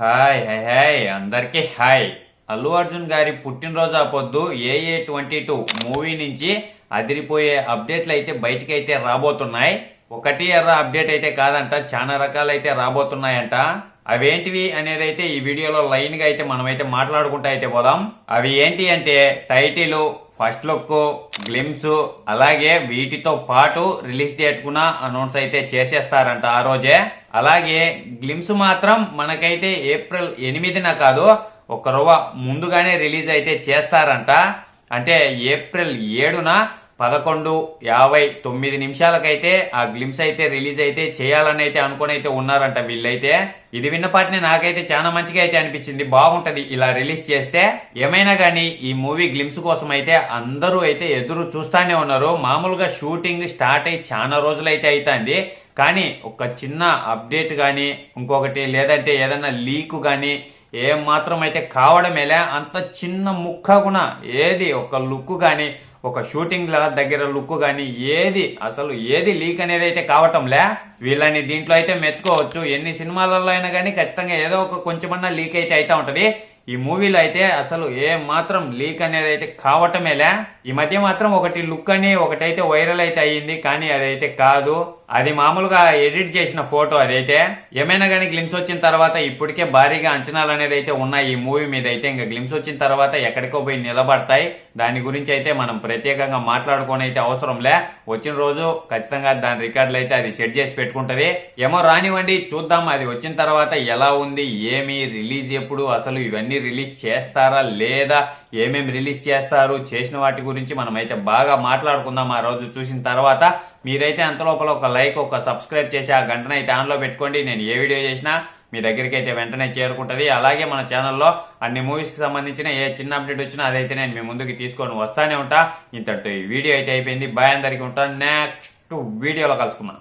Hi hi hi అందరికీ hi. Allu Arjun గారి పుట్టినరోజు ఆ పొద్దు AA22 మూవీ నుంచి అదిరిపోయే అప్డేట్లు అయితే బయటికి అయితే రాబోతున్నాయి. ఒకటి ఎర్ర అప్డేట్ అయితే కాదంట, చాలా రకాలు అయితే రాబోతున్నాయంట. అవేంటివి అనేది అయితే ఈ వీడియోలో లైన్ గా అయితే మనమైతే మాట్లాడుకుంటా అయితే పోదాం. అవి ఏంటి అంటే టైటిల్, ఫస్ట్ లుక్, గ్లిమ్స్, అలాగే వీటితో పాటు రిలీజ్ డేట్ కూడా అనౌన్స్ అయితే చేసేస్తారంట ఆ రోజే. అలాగే గ్లిమ్స్ మాత్రం మనకైతే ఏప్రిల్ 8న కాదు, ఒక రోజు ముందుగానే రిలీజ్ అయితే చేస్తారంట. అంటే ఏప్రిల్ 7న 11:59 ఆ గ్లిమ్స్ అయితే రిలీజ్ అయితే చేయాలని అయితే అనుకుని అయితే ఉన్నారంట వీళ్ళైతే. ఇది విన్నపాటిని నాకైతే చాలా మంచిగా అయితే అనిపించింది, బాగుంటది ఇలా రిలీజ్ చేస్తే. ఏమైనా కానీ ఈ మూవీ గ్లిమ్స్ కోసం అయితే అందరూ అయితే ఎదురు చూస్తానే ఉన్నారు. మామూలుగా షూటింగ్ స్టార్ట్ అయ్యి చాలా రోజులైతే అవుతుంది, కానీ ఒక చిన్న అప్డేట్ కానీ ఇంకొకటి లేదంటే ఏదైనా లీక్ కానీ ఏం మాత్రం అయితే కావడమేలే. అంత చిన్న ముక్క కూడా ఏది ఒక లుక్ కానీ ఒక షూటింగ్ దగ్గర లుక్ కానీ ఏది లీక్ అనేది అయితే కావటంలే. వీళ్ళని దీంట్లో అయితే మెచ్చుకోవచ్చు. ఎన్ని సినిమాలలో అయినా కానీ ఖచ్చితంగా ఏదో ఒక కొంచెమన్నా లీక్ అయితే అవుతా ఉంటది. ఈ మూవీలో అయితే అసలు ఏ మాత్రం లీక్ అనేది అయితే కావటమేలే. ఈ మధ్య మాత్రం ఒకటి లుక్ అని ఒకటైతే వైరల్ అయితే అయ్యింది, కానీ అదైతే కాదు, అది మామూలుగా ఎడిట్ చేసిన ఫోటో అదైతే. ఏమైనా కానీ గ్లిమ్స్ వచ్చిన తర్వాత ఇప్పటికే భారీగా అంచనాలు అనేది అయితే ఉన్నాయి ఈ మూవీ మీద అయితే. ఇంకా గ్లిమ్స్ వచ్చిన తర్వాత ఎక్కడికో పోయి నిలబడతాయి. దాని గురించి అయితే మనం ప్రత్యేకంగా మాట్లాడుకోని అయితే అవసరంలే. వచ్చిన రోజు ఖచ్చితంగా దాని రికార్డులు అయితే అది సెట్ చేసి పెట్టుకుంటది. ఏమో రానివ్వండి, చూద్దాం అది వచ్చిన తర్వాత ఎలా ఉంది, ఏమి రిలీజ్ ఎప్పుడు, అసలు ఇవన్నీ రిలీజ్ చేస్తారా లేదా, ఏమేమి రిలీజ్ చేస్తారు, చేసిన వాటి గురించి మనం అయితే బాగా మాట్లాడుకుందాం ఆ రోజు చూసిన తర్వాత. మీరైతే అంతలోపల ఒక లైక్, ఒక సబ్స్క్రైబ్ చేసి ఆ గంటను అయితే ఆన్లో పెట్టుకోండి. నేను ఏ వీడియో చేసినా మీ దగ్గరికి అయితే వెంటనే చేరుకుంటది. అలాగే మన ఛానల్లో అన్ని మూవీస్ కి సంబంధించిన ఏ చిన్న అప్డేట్ వచ్చినా అదైతే నేను మీ ముందుకి తీసుకొని వస్తానే ఉంటా. ఇంతటి వీడియో అయితే అయిపోయింది. బాయ్, అందరికీ ఉంటాను. నెక్స్ట్ వీడియోలో కలుసుకుందాం.